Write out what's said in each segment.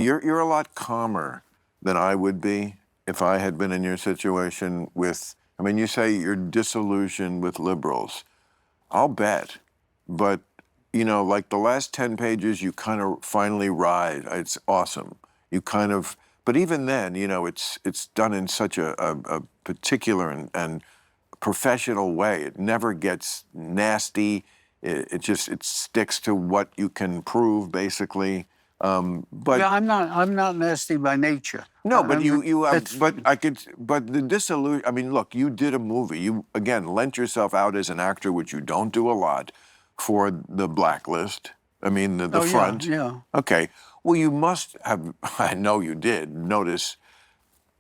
you're a lot calmer than I would be if I had been in your situation with, I mean, you say you're disillusioned with liberals. I'll bet. But, you know, like the last 10 pages, you kind of finally ride. It's awesome. You kind of, but even then, you know, it's done in such a particular and professional way. It never gets nasty. It sticks to what you can prove, basically. But Yeah, I'm not nasty by nature. no, but I mean, you have, that's- but the disillusion, I mean, look, you did a movie. You, again, lent yourself out as an actor, which you don't do a lot, for the Blacklist. I mean, the Oh, yeah, front. yeah. Okay. Well, you must have, I know you did, notice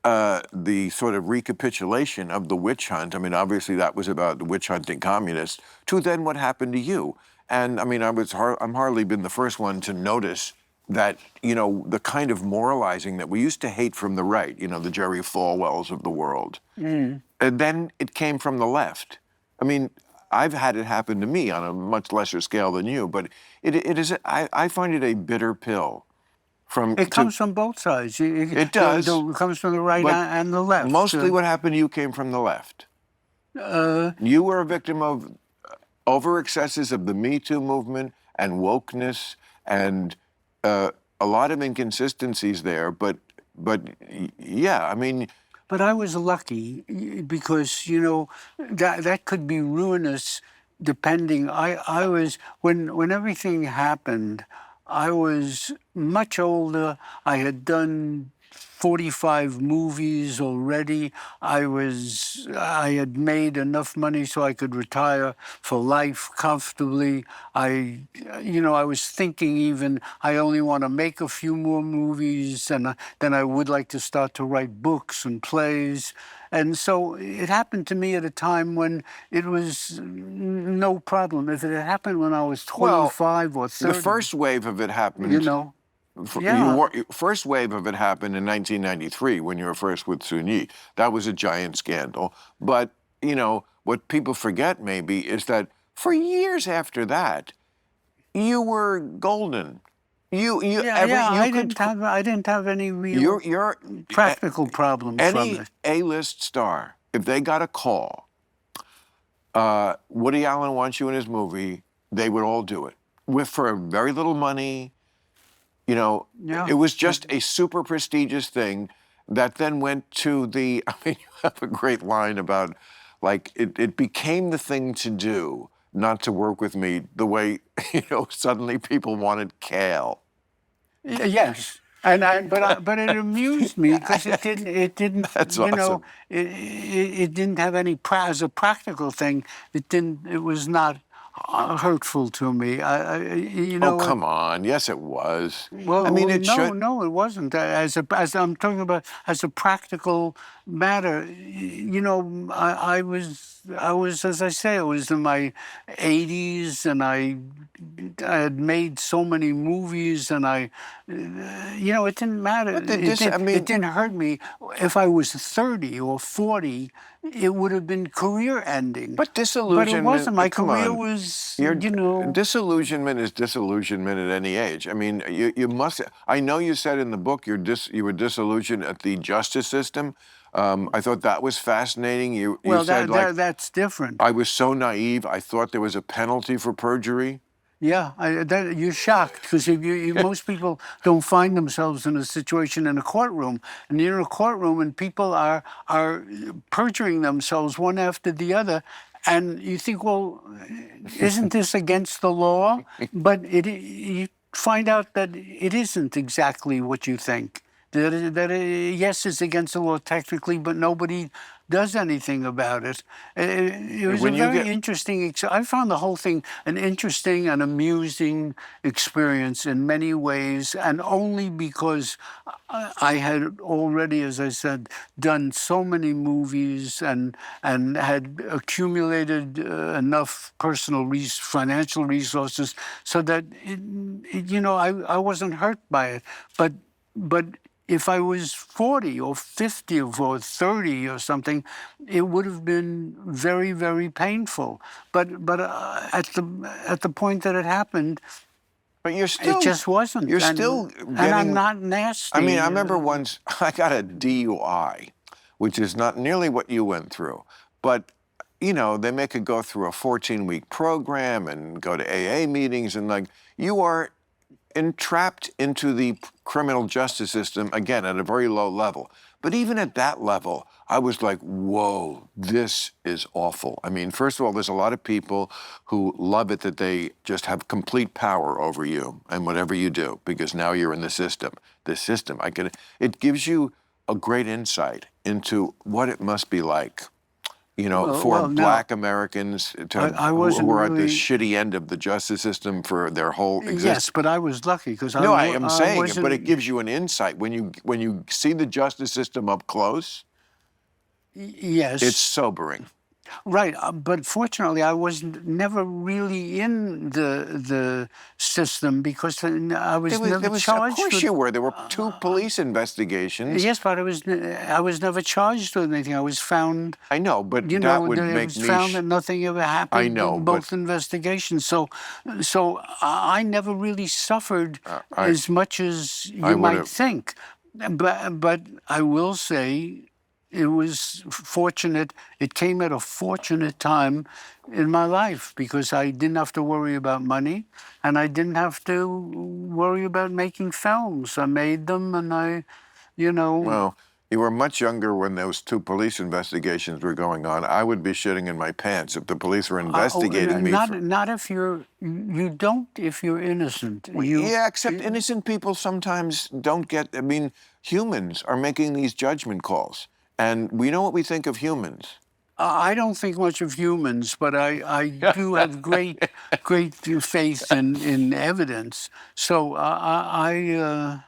the sort of recapitulation of the witch hunt. I mean, obviously that was about the witch hunting communists, to then what happened to you. And I mean, I'm hardly been the first one to notice that, you know, the kind of moralizing that we used to hate from the right, you know, the Jerry Falwells of the world. And then it came from the left. I mean, I've had it happen to me on a much lesser scale than you, but it is, I find it a bitter pill. It comes from both sides. It does. It comes from the right But and the left. mostly what happened to you came from the left. You were a victim of over excesses of the MeToo movement and wokeness and a lot of inconsistencies there. But yeah, I mean, But I was lucky because, you know, that could be ruinous depending. I was, when everything happened, I was much older. I had done 45 movies already. I had made enough money so I could retire for life comfortably. I was thinking even I only want to make a few more movies, and then I would like to start to write books and plays. And so it happened to me at a time when it was no problem. If it had happened when I was 25 or 30, the first wave of it happened. you know, yeah. First wave of it happened in 1993 when you were first with Sun-Yi. That was a giant scandal. But, you know, what people forget maybe is that for years after that, you were golden. I didn't have any real practical problems from Any it. A-list star, if they got a call, Woody Allen wants you in his movie, they would all do it for very little money. You know, it was just a super prestigious thing that then went to the, I mean, you have a great line about, like, it became the thing to do not to work with me the way, you know, suddenly people wanted kale. Yes. But it amused me because it didn't That's you know awesome. it didn't have any as a practical thing. It was not hurtful to me. Oh, come on. Yes, it was. Well, I mean, it no, should. no, it wasn't. As I'm talking about, as a practical matter, you know, I was, as I say, I was in my 80s, and I had made so many movies, and you know, it didn't matter. But It didn't hurt me. If I was 30 or 40, it would have been career-ending. But disillusionment. But it wasn't. My come career on. was, you know. Disillusionment is disillusionment at any age. I mean, you must. I know you said in the book you were disillusioned at the justice system. I thought that was fascinating. You said, that's different. I was so naive. I thought there was a penalty for perjury. Yeah, you're shocked because most people don't find themselves in a situation in a courtroom, and you're in a courtroom and people are perjuring themselves one after the other, and you think, well, isn't this against the law? But you find out that it isn't exactly what you think. Yes, it's against the law technically, but nobody does anything about it. It was a very interesting. I found the whole thing an interesting and amusing experience in many ways, and only because I had already, as I said, done so many movies and had accumulated enough financial resources so that you know, I wasn't hurt by it, but if I was 40 or 50 or 30 or something, it would have been very, very painful. But at the point that it happened, But you're still. It just wasn't. You're and, still and getting. I'm not nasty. I mean, I remember once I got a DUI, which is not nearly what you went through, but you know, they make it go through a 14-week program and go to AA meetings, and like you are entrapped into the criminal justice system again at a very low level. But even at that level, I was like, whoa, this is awful. I mean, first of all, there's a lot of people who love it that they just have complete power over you and whatever you do, because now you're in the system. It gives you a great insight into what it must be like, you know, for Black Americans who are at the shitty end of the justice system for their whole existence. Yes, but I was lucky because No, I am saying it, but it gives you an insight when you see the justice system up close. Yes, it's sobering. Right, but fortunately, I was never really in the system because I was never charged. Of course you were. There were 2 police investigations. Yes, but I was never charged with anything. I was found. I know, but that would make me. Found that nothing ever happened. I know, in both investigations. So I never really suffered as much as you might think. But I will say. It was fortunate. It came at a fortunate time in my life because I didn't have to worry about money and I didn't have to worry about making films. I made them and Well, you were much younger when those 2 police investigations were going on. I would be shitting in my pants if the police were investigating me. Not if you don't if you're innocent. Yeah, except innocent people sometimes don't get, I mean, humans are making these judgment calls. And we know what we think of humans. I don't think much of humans, but I do have great faith in evidence. So I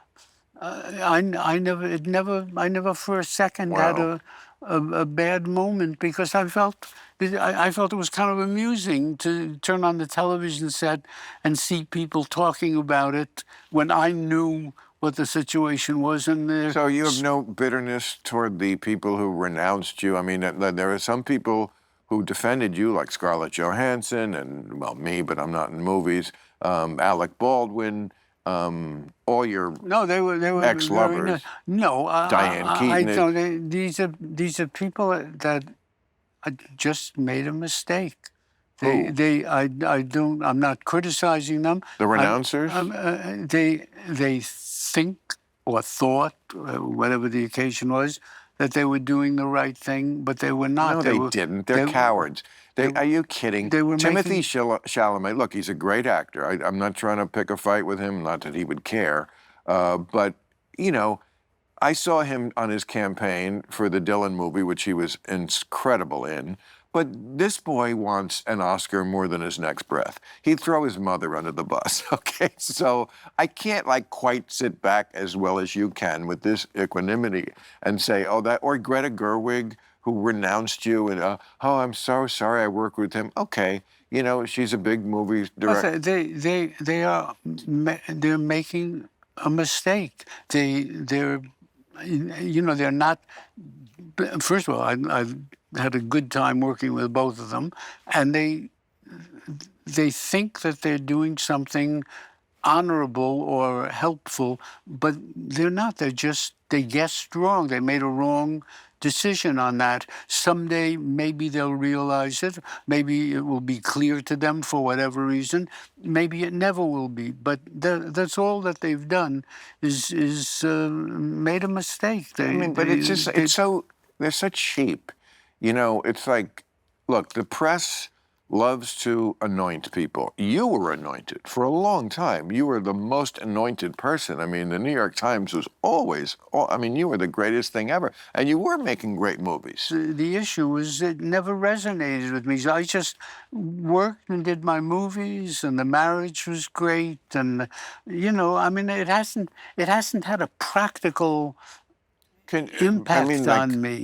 never for a second had a bad moment because I felt it was kind of amusing to turn on the television set and see people talking about it when I knew what the situation was in there. So you have no bitterness toward the people who renounced you? I mean, there are some people who defended you, like Scarlett Johansson and, well, me, but I'm not in movies, Alec Baldwin, all your ex-lovers. Diane Keaton. These are people that just made a mistake. I'm not criticizing them. The renouncers? They think or thought, whatever the occasion was, that they were doing the right thing, but they were not. No, they didn't. They're cowards. Are you kidding? Timothy Chalamet, look, he's a great actor. I'm not trying to pick a fight with him, not that he would care. But, you know, I saw him on his campaign for the Dylan movie, which he was incredible in. But this boy wants an Oscar more than his next breath. He'd throw his mother under the bus, okay? So I can't, like, quite sit back as well as you can with this equanimity and say, or Greta Gerwig, who renounced you, and, oh, I'm so sorry I worked with him. Okay, you know, she's a big movie director. They're making a mistake. They're not. First of all, I had a good time working with both of them, and they think that they're doing something honorable or helpful, but they're not. They guessed wrong. They made a wrong decision on that. Someday, maybe they'll realize it. Maybe it will be clear to them for whatever reason. Maybe it never will be. But that's all that they've done is made a mistake. They're such sheep. You know, it's like, look, the press loves to anoint people. You were anointed for a long time. You were the most anointed person. I mean, the New York Times was always, you were the greatest thing ever. And you were making great movies. The issue was it never resonated with me. So I just worked and did my movies, and the marriage was great. And, it hasn't had a practical impact on me.